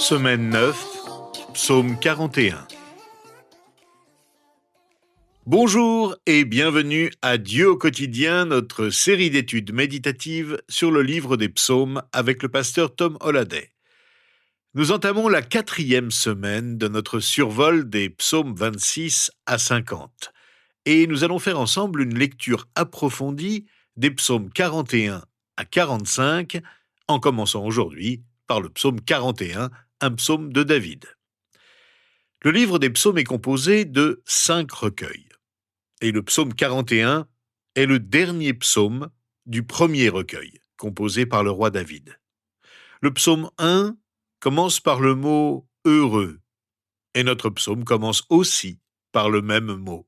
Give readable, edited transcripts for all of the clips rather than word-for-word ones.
Semaine 9, psaume 41. Bonjour et bienvenue à Dieu au quotidien, notre série d'études méditatives sur le livre des psaumes avec le pasteur Tom Holliday. Nous entamons la 4e semaine de notre survol des psaumes 26 à 50 et nous allons faire ensemble une lecture approfondie des psaumes 41 à 45 en commençant aujourd'hui par le psaume 41, un psaume de David. Le livre des psaumes est composé de 5 recueils. Et le psaume 41 est le dernier psaume du premier recueil, composé par le roi David. Le psaume 1 commence par le mot « heureux », et notre psaume commence aussi par le même mot.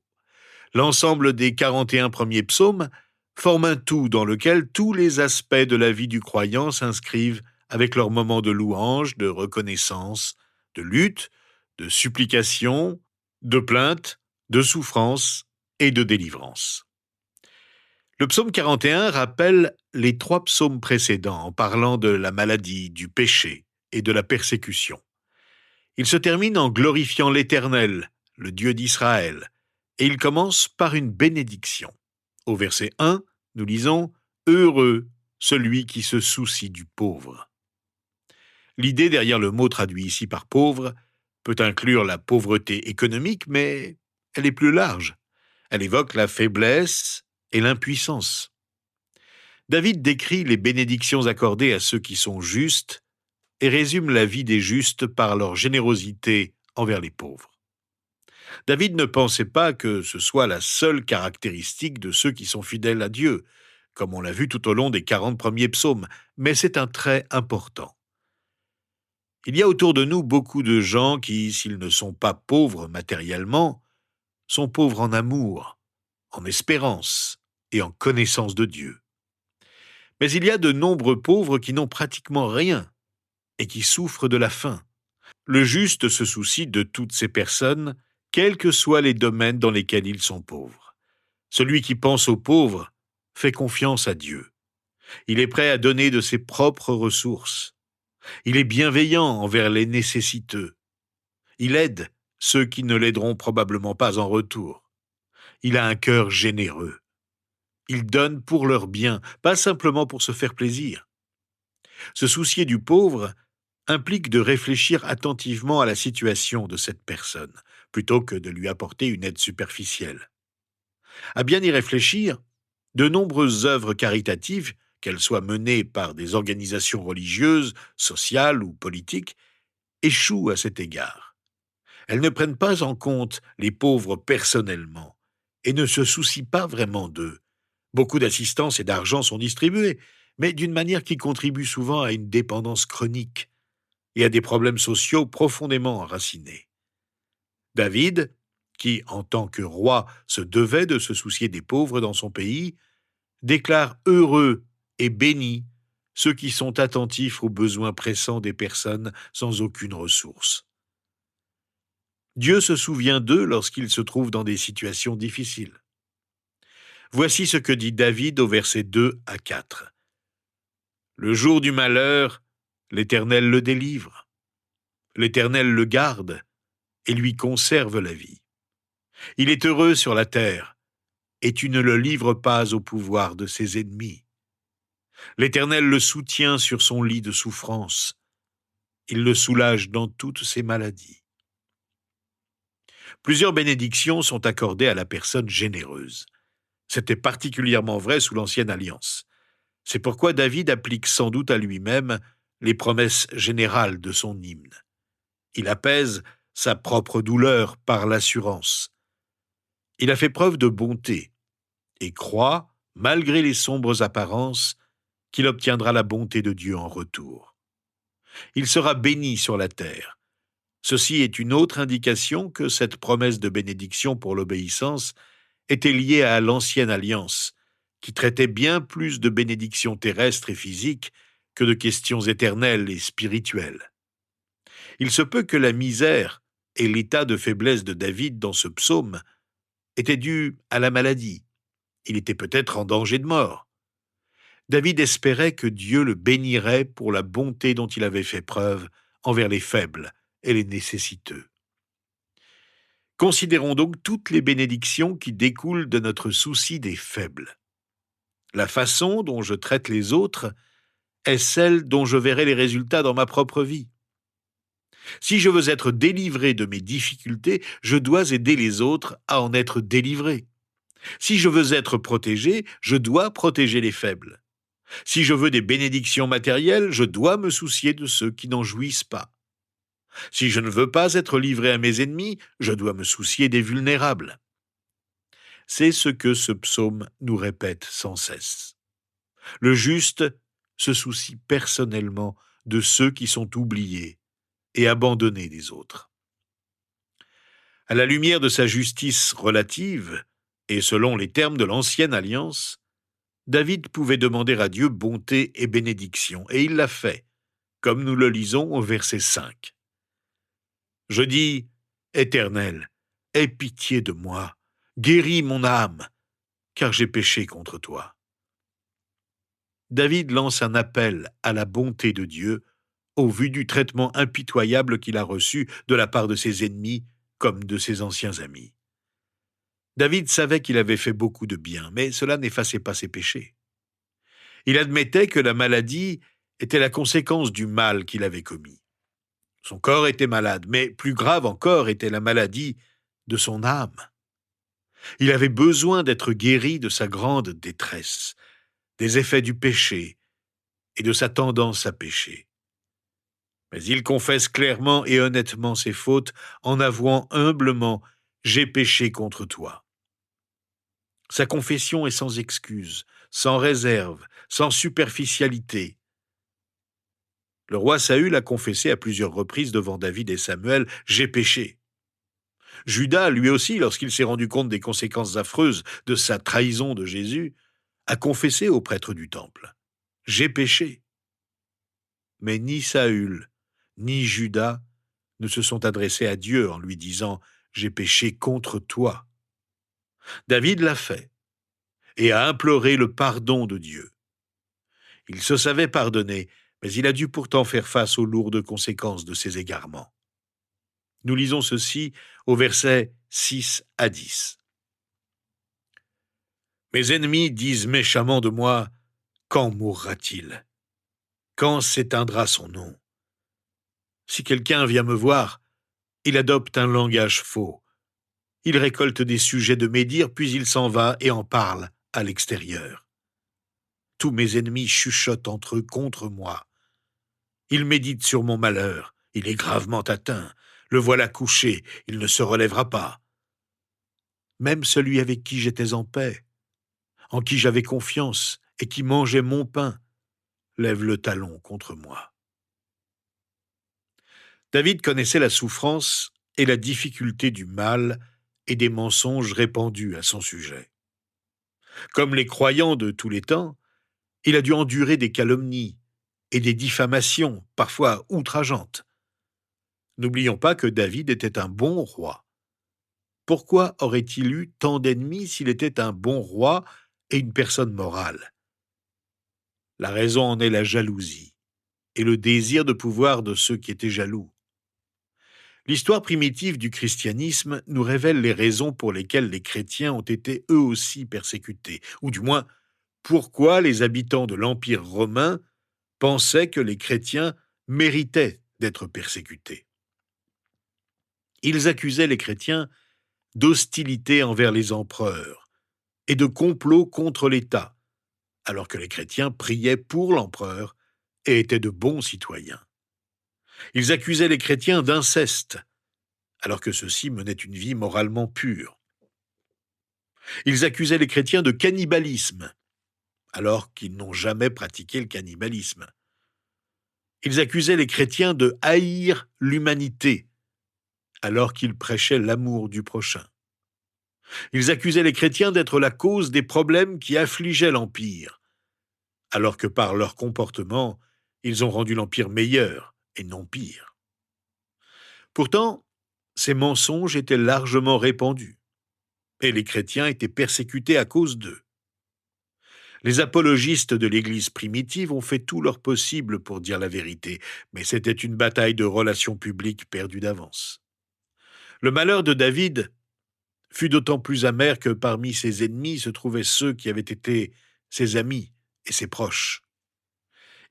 L'ensemble des 41 premiers psaumes forme un tout dans lequel tous les aspects de la vie du croyant s'inscrivent avec leurs moments de louange, de reconnaissance, de lutte, de supplication, de plainte, de souffrance et de délivrance. Le psaume 41 rappelle les 3 psaumes précédents en parlant de la maladie, du péché et de la persécution. Il se termine en glorifiant l'Éternel, le Dieu d'Israël, et il commence par une bénédiction. Au verset 1, nous lisons « Heureux celui qui se soucie du pauvre ». L'idée derrière le mot traduit ici par « pauvre » peut inclure la pauvreté économique, mais elle est plus large. Elle évoque la faiblesse et l'impuissance. David décrit les bénédictions accordées à ceux qui sont justes et résume la vie des justes par leur générosité envers les pauvres. David ne pensait pas que ce soit la seule caractéristique de ceux qui sont fidèles à Dieu, comme on l'a vu tout au long des 40 premiers psaumes, mais c'est un trait important. Il y a autour de nous beaucoup de gens qui, s'ils ne sont pas pauvres matériellement, sont pauvres en amour, en espérance et en connaissance de Dieu. Mais il y a de nombreux pauvres qui n'ont pratiquement rien et qui souffrent de la faim. Le juste se soucie de toutes ces personnes, quels que soient les domaines dans lesquels ils sont pauvres. Celui qui pense aux pauvres fait confiance à Dieu. Il est prêt à donner de ses propres ressources. Il est bienveillant envers les nécessiteux. Il aide ceux qui ne l'aideront probablement pas en retour. Il a un cœur généreux. Il donne pour leur bien, pas simplement pour se faire plaisir. Se soucier du pauvre implique de réfléchir attentivement à la situation de cette personne, plutôt que de lui apporter une aide superficielle. À bien y réfléchir, de nombreuses œuvres caritatives, qu'elles soient menées par des organisations religieuses, sociales ou politiques, échouent à cet égard. Elles ne prennent pas en compte les pauvres personnellement et ne se soucient pas vraiment d'eux. Beaucoup d'assistance et d'argent sont distribués, mais d'une manière qui contribue souvent à une dépendance chronique et à des problèmes sociaux profondément enracinés. David, qui, en tant que roi, se devait de se soucier des pauvres dans son pays, déclare heureux et bénis ceux qui sont attentifs aux besoins pressants des personnes sans aucune ressource. Dieu se souvient d'eux lorsqu'ils se trouvent dans des situations difficiles. Voici ce que dit David au verset 2 à 4. « Le jour du malheur, l'Éternel le délivre. L'Éternel le garde et lui conserve la vie. Il est heureux sur la terre, et tu ne le livres pas au pouvoir de ses ennemis. L'Éternel le soutient sur son lit de souffrance. Il le soulage dans toutes ses maladies. » Plusieurs bénédictions sont accordées à la personne généreuse. C'était particulièrement vrai sous l'Ancienne Alliance. C'est pourquoi David applique sans doute à lui-même les promesses générales de son hymne. Il apaise sa propre douleur par l'assurance. Il a fait preuve de bonté et croit, malgré les sombres apparences, qu'il obtiendra la bonté de Dieu en retour. Il sera béni sur la terre. Ceci est une autre indication que cette promesse de bénédiction pour l'obéissance était liée à l'Ancienne Alliance, qui traitait bien plus de bénédictions terrestres et physiques que de questions éternelles et spirituelles. Il se peut que la misère et l'état de faiblesse de David dans ce psaume étaient dus à la maladie. Il était peut-être en danger de mort. David espérait que Dieu le bénirait pour la bonté dont il avait fait preuve envers les faibles et les nécessiteux. Considérons donc toutes les bénédictions qui découlent de notre souci des faibles. La façon dont je traite les autres est celle dont je verrai les résultats dans ma propre vie. Si je veux être délivré de mes difficultés, je dois aider les autres à en être délivrés. Si je veux être protégé, je dois protéger les faibles. Si je veux des bénédictions matérielles, je dois me soucier de ceux qui n'en jouissent pas. Si je ne veux pas être livré à mes ennemis, je dois me soucier des vulnérables. C'est ce que ce psaume nous répète sans cesse. Le juste se soucie personnellement de ceux qui sont oubliés et abandonnés des autres. À la lumière de sa justice relative, et selon les termes de l'ancienne alliance, David pouvait demander à Dieu bonté et bénédiction, et il l'a fait, comme nous le lisons au verset 5. Je dis, Éternel, aie pitié de moi, guéris mon âme, car j'ai péché contre toi. David lance un appel à la bonté de Dieu au vu du traitement impitoyable qu'il a reçu de la part de ses ennemis comme de ses anciens amis. David savait qu'il avait fait beaucoup de bien, mais cela n'effaçait pas ses péchés. Il admettait que la maladie était la conséquence du mal qu'il avait commis. Son corps était malade, mais plus grave encore était la maladie de son âme. Il avait besoin d'être guéri de sa grande détresse, des effets du péché et de sa tendance à pécher. Mais il confesse clairement et honnêtement ses fautes en avouant humblement « J'ai péché contre toi ». Sa confession est sans excuse, sans réserve, sans superficialité. Le roi Saül a confessé à plusieurs reprises devant David et Samuel « J'ai péché ». Judas, lui aussi, lorsqu'il s'est rendu compte des conséquences affreuses de sa trahison de Jésus, a confessé au prêtre du temple « J'ai péché ». Mais ni Saül, ni Judas ne se sont adressés à Dieu en lui disant « J'ai péché contre toi ». David l'a fait et a imploré le pardon de Dieu. Il se savait pardonné, mais il a dû pourtant faire face aux lourdes conséquences de ses égarements. Nous lisons ceci au verset 6 à 10. Mes ennemis disent méchamment de moi, quand mourra-t-il? Quand s'éteindra son nom? Si quelqu'un vient me voir, il adopte un langage faux. Il récolte des sujets de médire, puis il s'en va et en parle à l'extérieur. Tous mes ennemis chuchotent entre eux contre moi. Ils méditent sur mon malheur, il est gravement atteint. Le voilà couché, il ne se relèvera pas. Même celui avec qui j'étais en paix, en qui j'avais confiance et qui mangeait mon pain, lève le talon contre moi. David connaissait la souffrance et la difficulté du mal et des mensonges répandus à son sujet. Comme les croyants de tous les temps, il a dû endurer des calomnies et des diffamations, parfois outrageantes. N'oublions pas que David était un bon roi. Pourquoi aurait-il eu tant d'ennemis s'il était un bon roi et une personne morale? La raison en est la jalousie et le désir de pouvoir de ceux qui étaient jaloux. L'histoire primitive du christianisme nous révèle les raisons pour lesquelles les chrétiens ont été eux aussi persécutés, ou du moins pourquoi les habitants de l'Empire romain pensaient que les chrétiens méritaient d'être persécutés. Ils accusaient les chrétiens d'hostilité envers les empereurs et de complot contre l'État, alors que les chrétiens priaient pour l'empereur et étaient de bons citoyens. Ils accusaient les chrétiens d'inceste, alors que ceux-ci menaient une vie moralement pure. Ils accusaient les chrétiens de cannibalisme, alors qu'ils n'ont jamais pratiqué le cannibalisme. Ils accusaient les chrétiens de haïr l'humanité, alors qu'ils prêchaient l'amour du prochain. Ils accusaient les chrétiens d'être la cause des problèmes qui affligeaient l'Empire, alors que par leur comportement, ils ont rendu l'Empire meilleur et non pire. Pourtant, ces mensonges étaient largement répandus, et les chrétiens étaient persécutés à cause d'eux. Les apologistes de l'Église primitive ont fait tout leur possible pour dire la vérité, mais c'était une bataille de relations publiques perdue d'avance. Le malheur de David fut d'autant plus amer que parmi ses ennemis se trouvaient ceux qui avaient été ses amis et ses proches.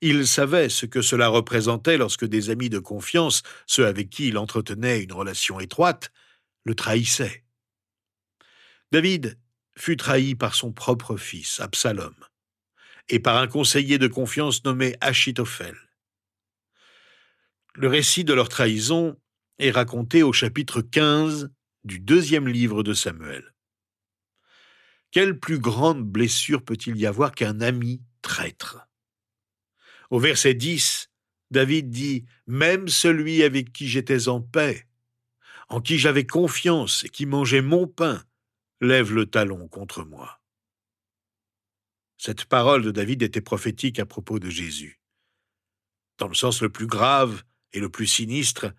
Il savait ce que cela représentait lorsque des amis de confiance, ceux avec qui il entretenait une relation étroite, le trahissaient. David fut trahi par son propre fils, Absalom, et par un conseiller de confiance nommé Achitophel. Le récit de leur trahison est raconté au chapitre 15 du deuxième livre de Samuel. Quelle plus grande blessure peut-il y avoir qu'un ami traître? Au verset 10, David dit « Même celui avec qui j'étais en paix, en qui j'avais confiance et qui mangeait mon pain, lève le talon contre moi. » Cette parole de David était prophétique à propos de Jésus. Dans le sens le plus grave et le plus sinistre,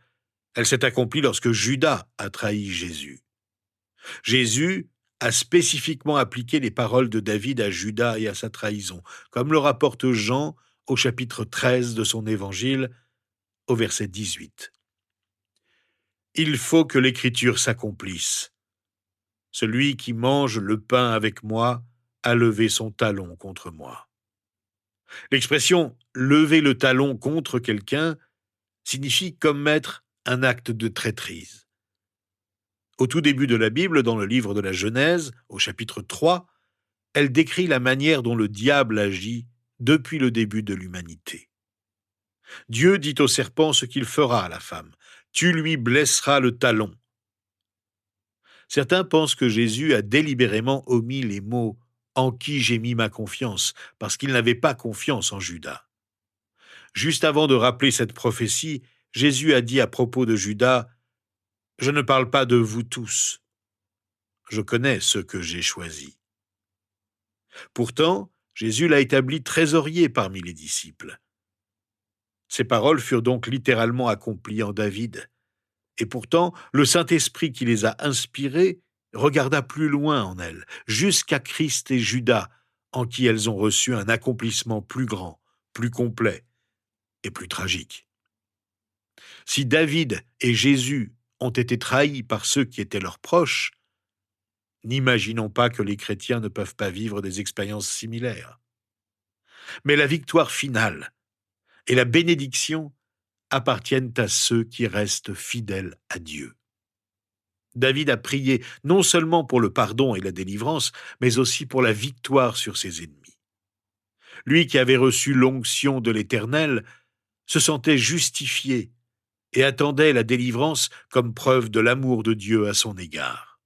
elle s'est accomplie lorsque Judas a trahi Jésus. Jésus a spécifiquement appliqué les paroles de David à Judas et à sa trahison, comme le rapporte Jean au chapitre 13 de son évangile, au verset 18. Il faut que l'écriture s'accomplisse. Celui qui mange le pain avec moi a levé son talon contre moi. L'expression « lever le talon contre quelqu'un » signifie commettre un acte de traîtrise. Au tout début de la Bible, dans le livre de la Genèse, au chapitre 3, elle décrit la manière dont le diable agit depuis le début de l'humanité. Dieu dit au serpent ce qu'il fera à la femme. « Tu lui blesseras le talon. » Certains pensent que Jésus a délibérément omis les mots « en qui j'ai mis ma confiance » parce qu'il n'avait pas confiance en Judas. Juste avant de rappeler cette prophétie, Jésus a dit à propos de Judas « Je ne parle pas de vous tous. Je connais ceux que j'ai choisis. » Pourtant, Jésus l'a établi trésorier parmi les disciples. Ces paroles furent donc littéralement accomplies en David. Et pourtant, le Saint-Esprit qui les a inspirées regarda plus loin en elles, jusqu'à Christ et Judas, en qui elles ont reçu un accomplissement plus grand, plus complet et plus tragique. Si David et Jésus ont été trahis par ceux qui étaient leurs proches, n'imaginons pas que les chrétiens ne peuvent pas vivre des expériences similaires. Mais la victoire finale et la bénédiction appartiennent à ceux qui restent fidèles à Dieu. David a prié non seulement pour le pardon et la délivrance, mais aussi pour la victoire sur ses ennemis. Lui qui avait reçu l'onction de l'Éternel se sentait justifié et attendait la délivrance comme preuve de l'amour de Dieu à son égard.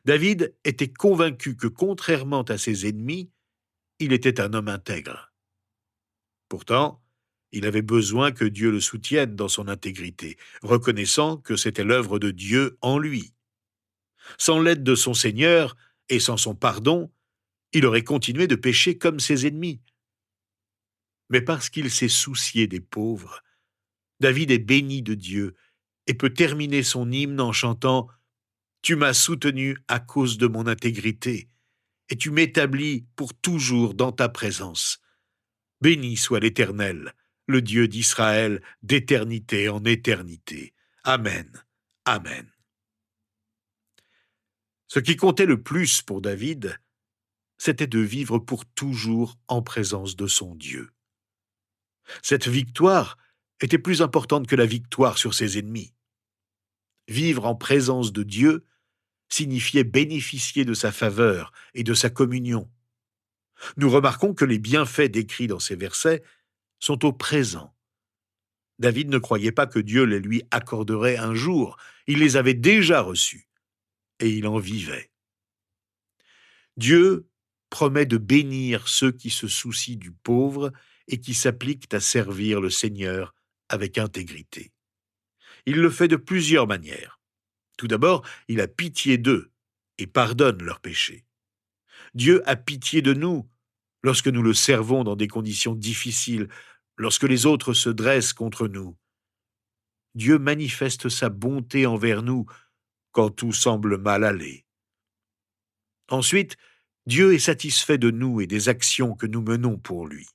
David était convaincu que, contrairement à ses ennemis, il était un homme intègre. Pourtant, il avait besoin que Dieu le soutienne dans son intégrité, reconnaissant que c'était l'œuvre de Dieu en lui. Sans l'aide de son Seigneur et sans son pardon, il aurait continué de pécher comme ses ennemis. Mais parce qu'il s'est soucié des pauvres, David est béni de Dieu et peut terminer son hymne en chantant « Tu m'as soutenu à cause de mon intégrité, et tu m'établis pour toujours dans ta présence. Béni soit l'Éternel, le Dieu d'Israël, d'éternité en éternité. Amen. Amen. » Ce qui comptait le plus pour David, c'était de vivre pour toujours en présence de son Dieu. Cette victoire était plus importante que la victoire sur ses ennemis. Vivre en présence de Dieu signifiait bénéficier de sa faveur et de sa communion. Nous remarquons que les bienfaits décrits dans ces versets sont au présent. David ne croyait pas que Dieu les lui accorderait un jour, il les avait déjà reçus, et il en vivait. Dieu promet de bénir ceux qui se soucient du pauvre et qui s'appliquent à servir le Seigneur avec intégrité. Il le fait de plusieurs manières. Tout d'abord, il a pitié d'eux et pardonne leurs péchés. Dieu a pitié de nous lorsque nous le servons dans des conditions difficiles, lorsque les autres se dressent contre nous. Dieu manifeste sa bonté envers nous quand tout semble mal aller. Ensuite, Dieu est satisfait de nous et des actions que nous menons pour lui.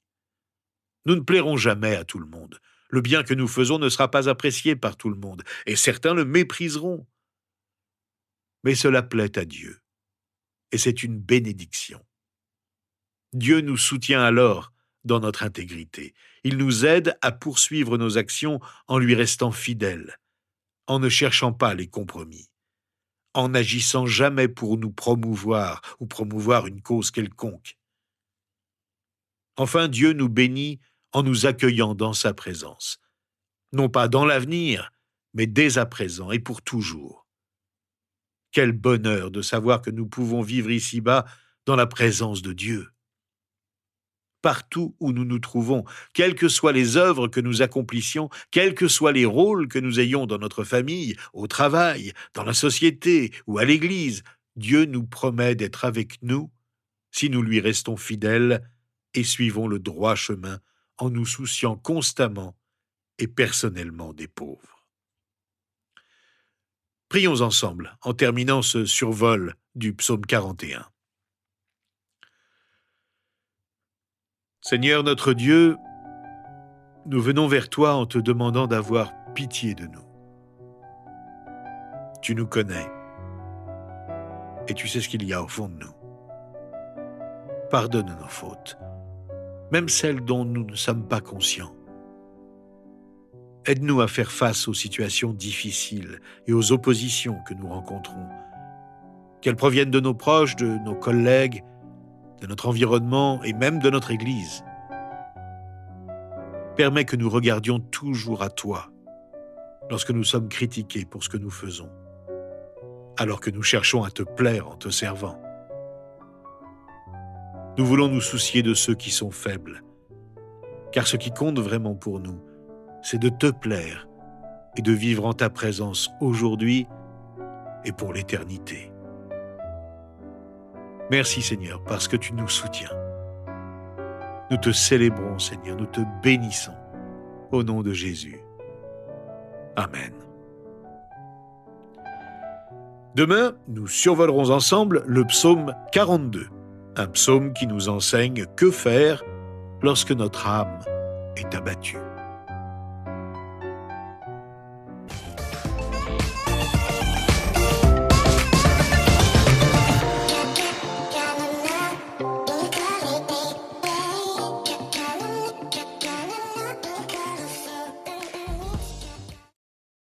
Nous ne plairons jamais à tout le monde. Le bien que nous faisons ne sera pas apprécié par tout le monde, et certains le mépriseront. Mais cela plaît à Dieu, et c'est une bénédiction. Dieu nous soutient alors dans notre intégrité. Il nous aide à poursuivre nos actions en lui restant fidèles, en ne cherchant pas les compromis, en n'agissant jamais pour nous promouvoir ou promouvoir une cause quelconque. Enfin, Dieu nous bénit en nous accueillant dans sa présence, non pas dans l'avenir, mais dès à présent et pour toujours. Quel bonheur de savoir que nous pouvons vivre ici-bas dans la présence de Dieu. Partout où nous nous trouvons, quelles que soient les œuvres que nous accomplissions, quels que soient les rôles que nous ayons dans notre famille, au travail, dans la société ou à l'Église, Dieu nous promet d'être avec nous si nous lui restons fidèles et suivons le droit chemin en nous souciant constamment et personnellement des pauvres. Prions ensemble en terminant ce survol du psaume 41. Seigneur notre Dieu, nous venons vers toi en te demandant d'avoir pitié de nous. Tu nous connais et tu sais ce qu'il y a au fond de nous. Pardonne nos fautes, même celles dont nous ne sommes pas conscients. Aide-nous à faire face aux situations difficiles et aux oppositions que nous rencontrons, qu'elles proviennent de nos proches, de nos collègues, de notre environnement et même de notre Église. Permets que nous regardions toujours à toi lorsque nous sommes critiqués pour ce que nous faisons, alors que nous cherchons à te plaire en te servant. Nous voulons nous soucier de ceux qui sont faibles, car ce qui compte vraiment pour nous, c'est de te plaire et de vivre en ta présence aujourd'hui et pour l'éternité. Merci Seigneur, parce que tu nous soutiens. Nous te célébrons Seigneur, nous te bénissons au nom de Jésus. Amen. Demain, nous survolerons ensemble le psaume 42, un psaume qui nous enseigne que faire lorsque notre âme est abattue.